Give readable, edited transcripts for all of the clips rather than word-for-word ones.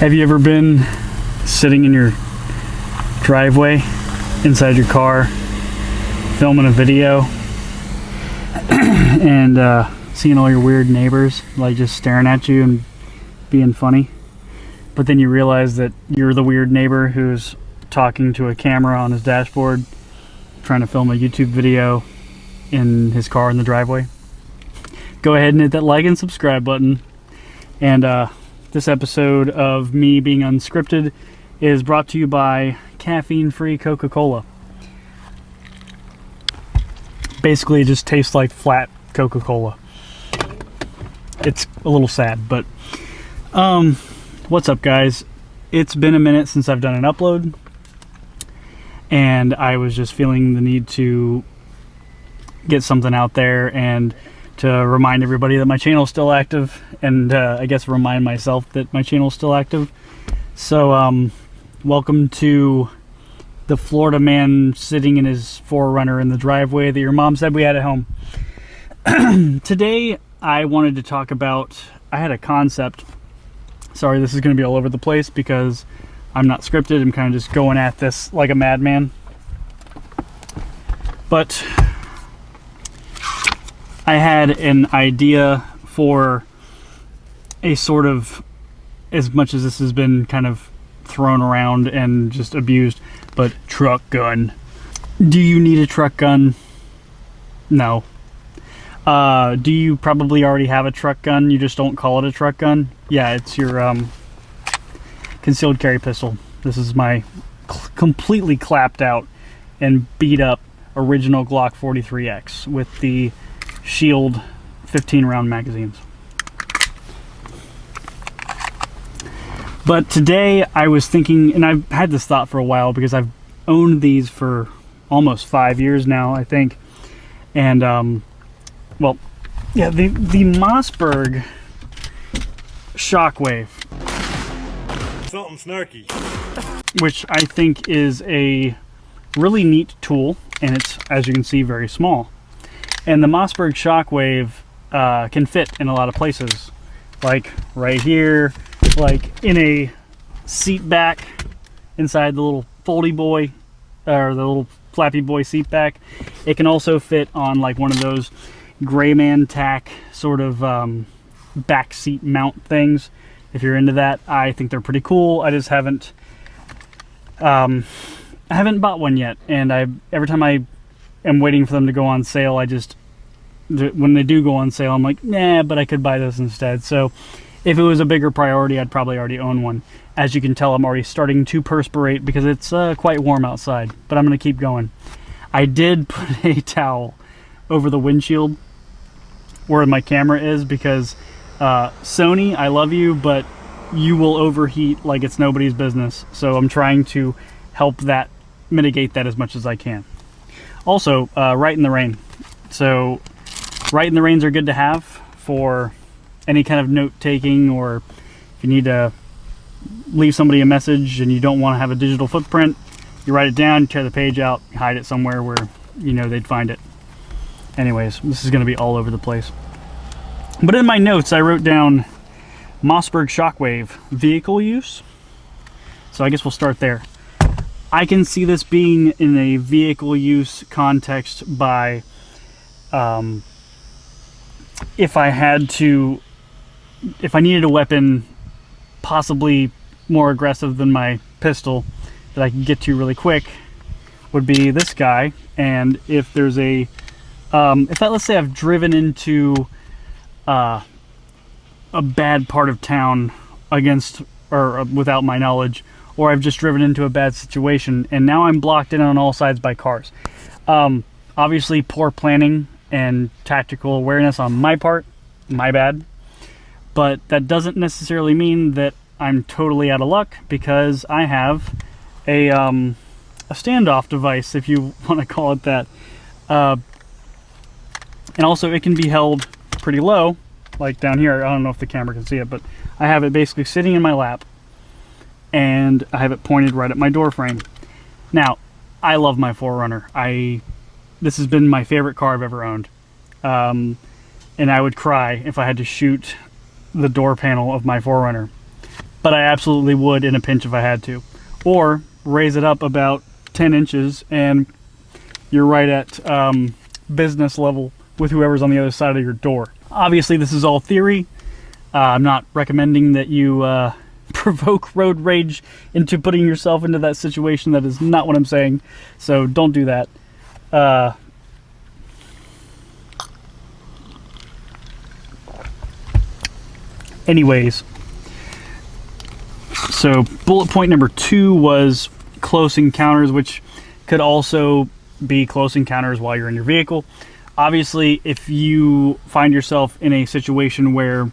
Have you ever been sitting in your driveway inside your car filming a video and seeing all your weird neighbors like just staring at you and being funny, but then you realize that you're the weird neighbor who's talking to a camera on his dashboard trying to film a YouTube video in his car in the driveway? Go ahead and hit that like and subscribe button. And this episode of me being unscripted is brought to you by caffeine-free Coca-Cola. Basically, it just tastes like flat Coca-Cola. It's a little sad, but what's up, guys? It's been a minute since I've done an upload, and I was just feeling the need to get something out there and to remind everybody that my channel is still active, and I guess remind myself that my channel is still active. So welcome to the Florida man sitting in his 4Runner in the driveway that your mom said we had at home. Today I wanted to talk about, I had a concept. Sorry, this is going to be all over the place because I'm not scripted. I'm kind of just going at this like a madman. But I had an idea for a sort of, as much as this has been kind of thrown around and just abused, but truck gun. Do you need a truck gun? No. Do you probably already have a truck gun? You just don't call it a truck gun? Yeah, it's your concealed carry pistol. This is my completely clapped out and beat up original Glock 43X with the Shield 15 round magazines. But today I was thinking, and I've had this thought for a while because I've owned these for almost 5 years now, I think. And well, yeah, the Mossberg Shockwave, something snarky, which I think is a really neat tool, and it's, as you can see, very small. And the Mossberg Shockwave can fit in a lot of places, like right here, like in a seat back inside the little foldy boy, or the little flappy boy seat back. It can also fit on like one of those gray man tack sort of back seat mount things. If you're into that, I think they're pretty cool. I just haven't I haven't bought one yet, and every time I am waiting for them to go on sale, when they do go on sale, I'm like, nah, but I could buy this instead. So if it was a bigger priority, I'd probably already own one. As you can tell, I'm already starting to perspirate because it's quite warm outside, but I'm going to keep going. I did put a towel over the windshield where my camera is because Sony, I love you, but you will overheat like it's nobody's business. So I'm trying to help that, mitigate that as much as I can. Also, Right in the Rain. So Right in the Rains are good to have for any kind of note taking, or if you need to leave somebody a message and you don't want to have a digital footprint, you write it down, tear the page out, hide it somewhere where you know they'd find it. Anyways, this is going to be all over the place. But in my notes, I wrote down Mossberg Shockwave vehicle use. So I guess we'll start there. I can see this being in a vehicle use context by if I needed a weapon possibly more aggressive than my pistol that I can get to really quick, would be this guy. And if there's a let's say I've driven into a bad part of town against or without my knowledge, or I've just driven into a bad situation and now I'm blocked in on all sides by cars. Obviously poor planning and tactical awareness on my part, my bad. But that doesn't necessarily mean that I'm totally out of luck, because I have a standoff device, if you want to call it that. And also it can be held pretty low, like down here. I don't know if the camera can see it, but I have it basically sitting in my lap, and I have it pointed right at my door frame. Now, I love my 4Runner. This has been my favorite car I've ever owned. And I would cry if I had to shoot the door panel of my 4Runner. but I absolutely would in a pinch if I had to. Or raise it up about 10 inches and you're right at business level with whoever's on the other side of your door. Obviously, this is all theory. I'm not recommending that you provoke road rage into putting yourself into that situation. That is not what I'm saying. So don't do that. Anyways, so bullet point number 2 was close encounters, which could also be close encounters while you're in your vehicle. Obviously, if you find yourself in a situation where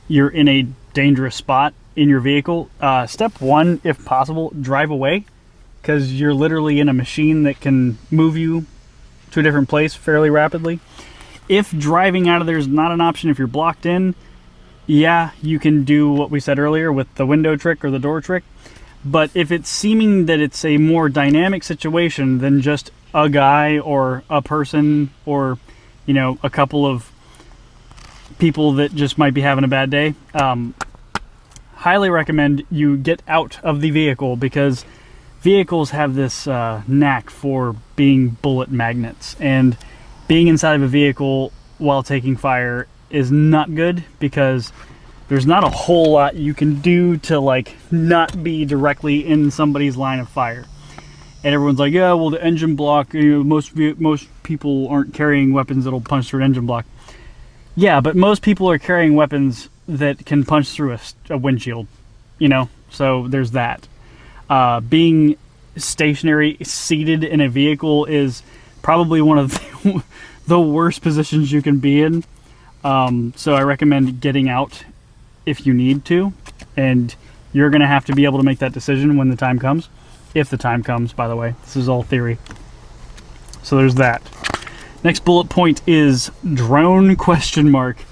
you're in a dangerous spot in your vehicle, step 1, if possible, drive away, because you're literally in a machine that can move you to a different place fairly rapidly. If driving out of there is not an option, if you're blocked in, yeah, you can do what we said earlier with the window trick or the door trick. But if it's seeming that it's a more dynamic situation than just a guy or a person or, you know, a couple of people that just might be having a bad day, highly recommend you get out of the vehicle, because vehicles have this knack for being bullet magnets, and being inside of a vehicle while taking fire is not good, because there's not a whole lot you can do to like not be directly in somebody's line of fire. And everyone's like, yeah, well, the engine block, you know, most people aren't carrying weapons that'll punch through an engine block. Yeah, but most people are carrying weapons that can punch through a windshield, you know, so there's that. Being stationary, seated in a vehicle is probably one of the worst positions you can be in. So I recommend getting out if you need to, and you're going to have to be able to make that decision when the time comes. If the time comes, by the way. This is all theory. So there's that. Next bullet point is drone question mark.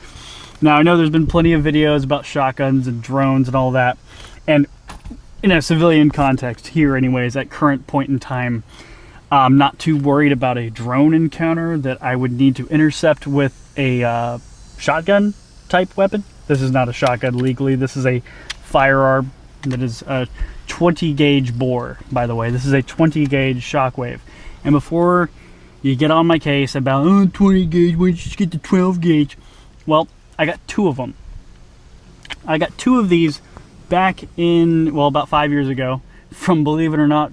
Now, I know there's been plenty of videos about shotguns and drones and all that, and in a civilian context here anyways, at current point in time, I'm not too worried about a drone encounter that I would need to intercept with a shotgun type weapon. This is not a shotgun legally. This is a firearm that is a 20 gauge bore, by the way. This is a 20 gauge Shockwave. And before you get on my case about 20 gauge, why don't you just get the 12 gauge? Well, I got 2 of them. I got 2 of these back in, well, about 5 years ago from, believe it or not,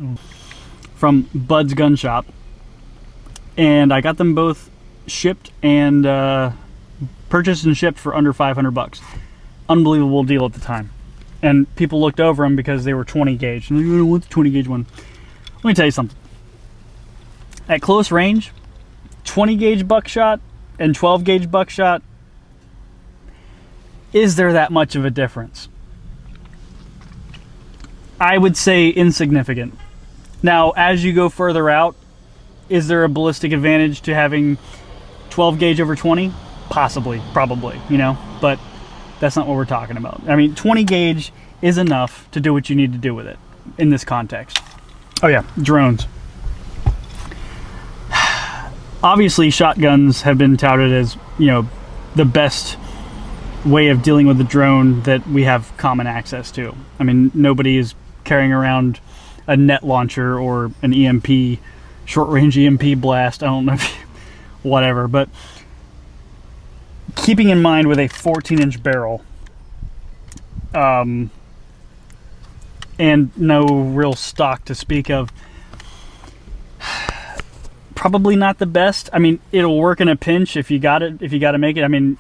from Bud's Gun Shop. And I got them both shipped and purchased and shipped for under $500. Unbelievable deal at the time. And people looked over them because they were 20 gauge. And I don't want the 20 gauge one. Let me tell you something. At close range, 20 gauge buckshot and 12 gauge buckshot, is there that much of a difference? I would say insignificant. Now, as you go further out, is there a ballistic advantage to having 12 gauge over 20? Possibly, probably, you know, but that's not what we're talking about. I mean, 20 gauge is enough to do what you need to do with it in this context. Oh yeah, drones. Obviously, shotguns have been touted as, you know, the best way of dealing with the drone that we have common access to. I mean, nobody is carrying around a net launcher or an EMP, short-range EMP blast. I don't know if whatever, but keeping in mind with a 14-inch barrel and no real stock to speak of, probably not the best. I mean, it'll work in a pinch if you got it, if you got to make it. I mean,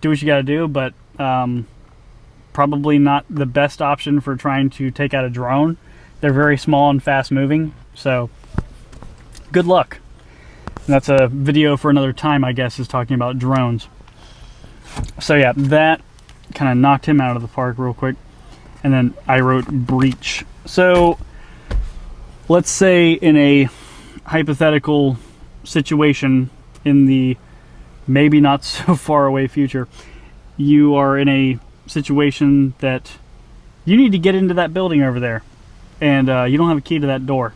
do what you got to do, but probably not the best option for trying to take out a drone. They're very small and fast moving, so good luck. And that's a video for another time, I guess, is talking about drones. So yeah, that kind of knocked him out of the park real quick. And then I wrote breach. So let's say in a hypothetical situation in the maybe not so far away future, you are in a situation that you need to get into that building over there, and you don't have a key to that door.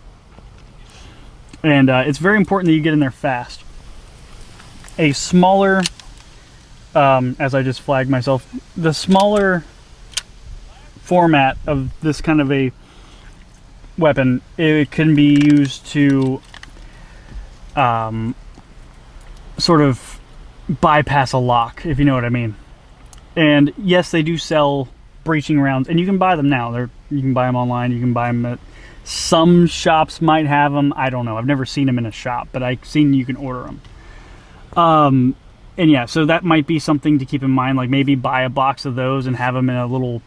And it's very important that you get in there fast. A smaller, as I just flagged myself, the smaller format of this kind of a weapon, it can be used to sort of bypass a lock, if you know what I mean. And yes, they do sell breaching rounds, and you can buy them now. You can buy them online. You can buy them at some shops. Might have them. I don't know. I've never seen them in a shop, but I've seen you can order them. And yeah, so that might be something to keep in mind. Like maybe buy a box of those and have them in a little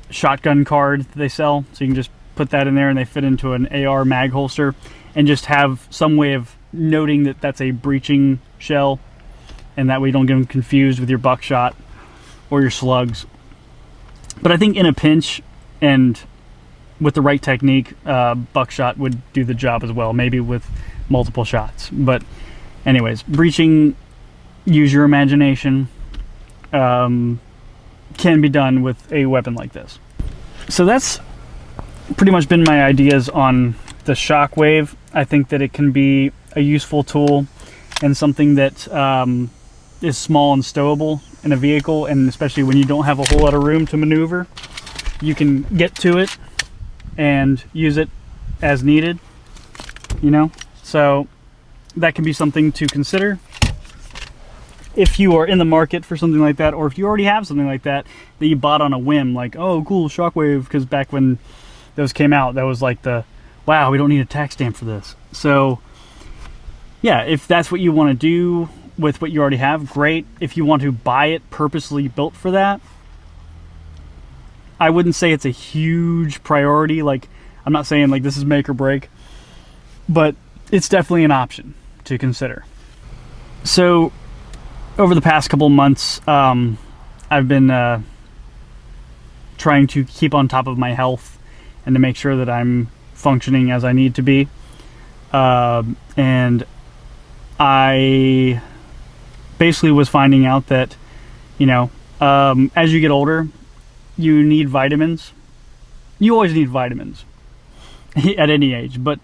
shotgun card that they sell. So you can just put that in there, and they fit into an AR mag holster, and just have some way of noting that that's a breaching shell, and that way you don't get them confused with your buckshot or your slugs. But I think in a pinch and with the right technique, buckshot would do the job as well, maybe with multiple shots. But anyways, breaching, use your imagination, can be done with a weapon like this. So that's pretty much been my ideas on the Shockwave. I think that it can be a useful tool and something that is small and stowable in a vehicle, and especially when you don't have a whole lot of room to maneuver, you can get to it and use it as needed, you know? So that can be something to consider if you are in the market for something like that, or if you already have something like that that you bought on a whim, like, oh cool, Shockwave, because back when those came out, that was like the, wow, we don't need a tax stamp for this. So yeah, if that's what you want to do with what you already have, great. If you want to buy it purposely built for that, I wouldn't say it's a huge priority. Like, I'm not saying like this is make or break, but it's definitely an option to consider. So over the past couple months, I've been trying to keep on top of my health and to make sure that I'm functioning as I need to be. And I basically was finding out that, you know, as you get older, you need vitamins. You always need vitamins at any age, but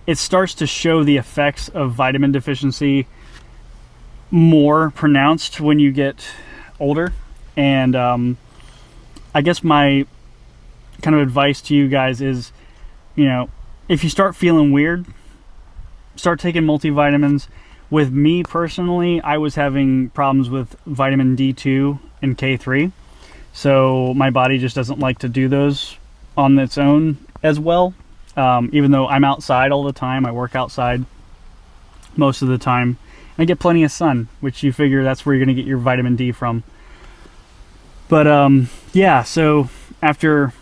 it starts to show the effects of vitamin deficiency more pronounced when you get older. And I guess my kind of advice to you guys is, you know, if you start feeling weird, start taking multivitamins. With me personally, I was having problems with vitamin D2 and K3, so my body just doesn't like to do those on its own as well. Even though I'm outside all the time, I work outside most of the time, and I get plenty of sun, which you figure that's where you're going to get your vitamin D from. But yeah, so after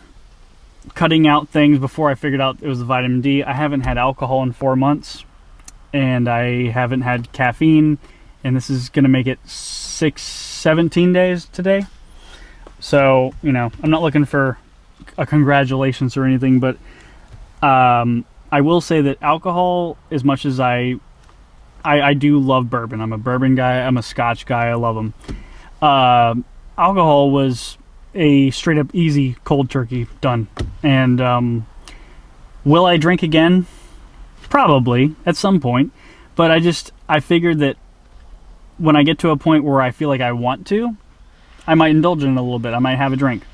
cutting out things before I figured out it was the vitamin D, I haven't had alcohol in 4 months. And I haven't had caffeine, and this is going to make it 17 days today. So, you know, I'm not looking for a congratulations or anything, but I will say that alcohol, as much as I do love bourbon. I'm a bourbon guy. I'm a Scotch guy. I love them. Alcohol was a straight up easy cold turkey done. And will I drink again? Probably at some point, but I figured that when I get to a point where I feel like I want to, I might indulge in it a little bit. I might have a drink,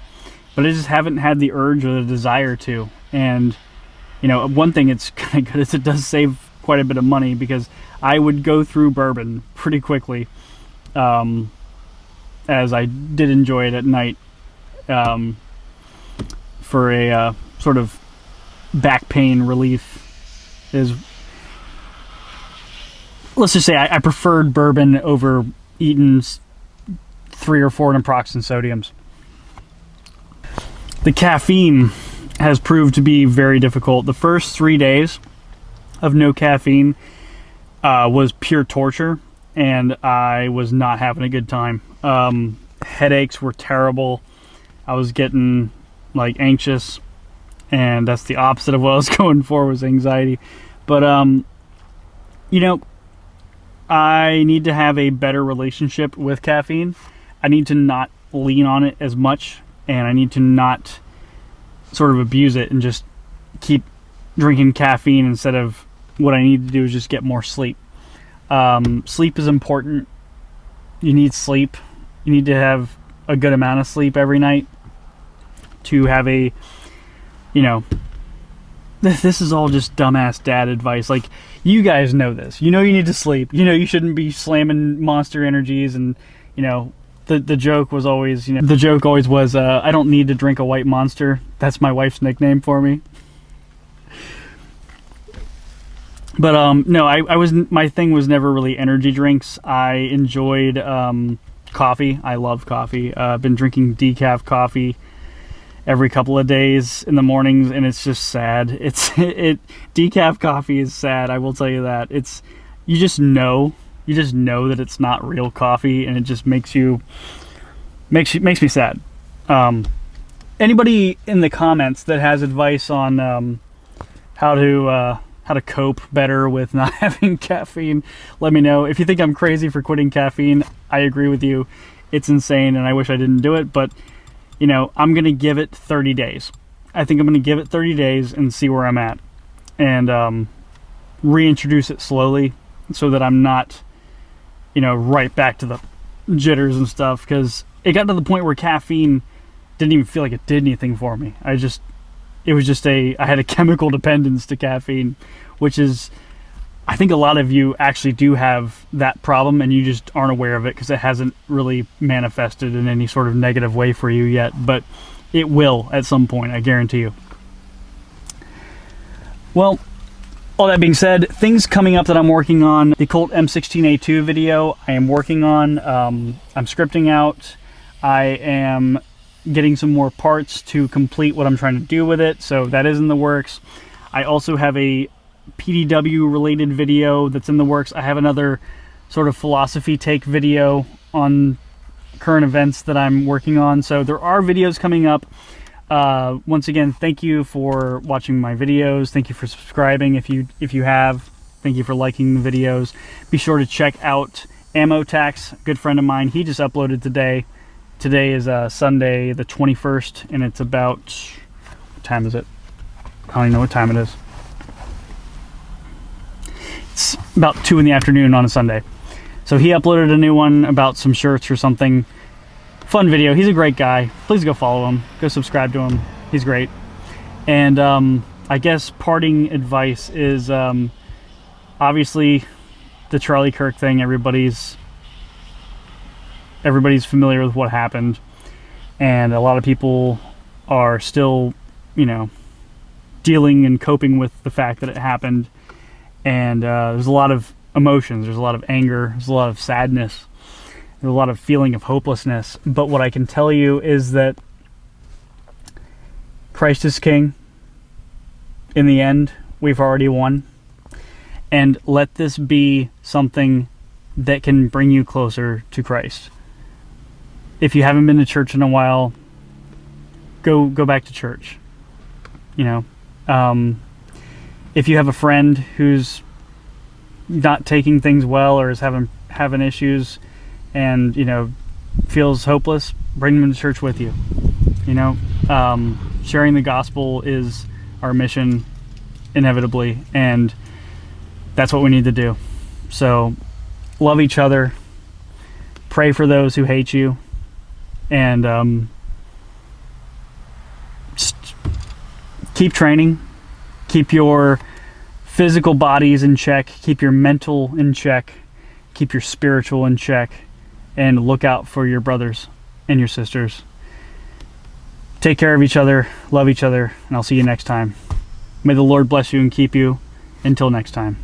but I just haven't had the urge or the desire to. And you know, one thing it's kind of good is it does save quite a bit of money, because I would go through bourbon pretty quickly, as I did enjoy it at night, for a sort of back pain relief. Let's just say I preferred bourbon over eating 3 or 4 naproxen sodiums. The caffeine has proved to be very difficult. The first 3 days of no caffeine was pure torture, and I was not having a good time. Headaches were terrible. I was getting like anxious, and that's the opposite of what I was going for, was anxiety. But you know, I need to have a better relationship with caffeine. I need to not lean on it as much, and I need to not sort of abuse it and just keep drinking caffeine instead of what I need to do is just get more sleep. Sleep is important. You need sleep. You need to have a good amount of sleep every night. to have a, you know, this is all just dumbass dad advice. Like, you guys know this. You know you need to sleep. You know you shouldn't be slamming Monster Energies, and, you know, the joke was always, the joke always was, I don't need to drink a white Monster. That's my wife's nickname for me. But no, my thing was never really energy drinks. I enjoyed coffee. I love coffee. I've been drinking decaf coffee every couple of days in the mornings, and it's just sad. Decaf coffee is sad, I will tell you that. You just know that it's not real coffee, and it just makes me sad. Anybody in the comments that has advice on how to cope better with not having caffeine, let me know. If you think I'm crazy for quitting caffeine, I agree with you. It's insane, and I wish I didn't do it, but I'm going to give it 30 days. I think I'm going to give it 30 days and see where I'm at, and reintroduce it slowly so that I'm not, right back to the jitters and stuff, because it got to the point where caffeine didn't even feel like it did anything for me. I had a chemical dependence to caffeine, which is, I think a lot of you actually do have that problem, and you just aren't aware of it because it hasn't really manifested in any sort of negative way for you yet, but it will at some point, I guarantee you. Well, all that being said, things coming up that I'm working on: the Colt M16A2 video I am working on. I'm scripting out. I am getting some more parts to complete what I'm trying to do with it, so that is in the works. I also have a PDW related video that's in the works. I have another sort of philosophy take video on current events that I'm working on, so there are videos coming up. Once again, thank you for watching my videos. Thank you for subscribing if you have. Thank you for liking the videos. Be sure to check out Ammo Tax, a good friend of mine. He just uploaded today. Today is Sunday the 21st, and it's about, what time is it? I don't even know what time it is. It's about 2 in the afternoon on a Sunday. So he uploaded a new one about some shirts or something. Fun video. He's a great guy. Please go follow him. Go subscribe to him. He's great. And I guess parting advice is obviously the Charlie Kirk thing. Everybody's familiar with what happened, and a lot of people are still, dealing and coping with the fact that it happened. And there's a lot of emotions. There's a lot of anger. There's a lot of sadness. There's a lot of feeling of hopelessness. But what I can tell you is that Christ is King. In the end, we've already won. And let this be something that can bring you closer to Christ. If you haven't been to church in a while, go back to church. If you have a friend who's not taking things well or is having issues and feels hopeless, bring them to church with you. Sharing the gospel is our mission, inevitably, and that's what we need to do. So love each other, pray for those who hate you, and just keep training. Keep your physical bodies in check. Keep your mental in check. Keep your spiritual in check. And look out for your brothers and your sisters. Take care of each other. Love each other. And I'll see you next time. May the Lord bless you and keep you. Until next time.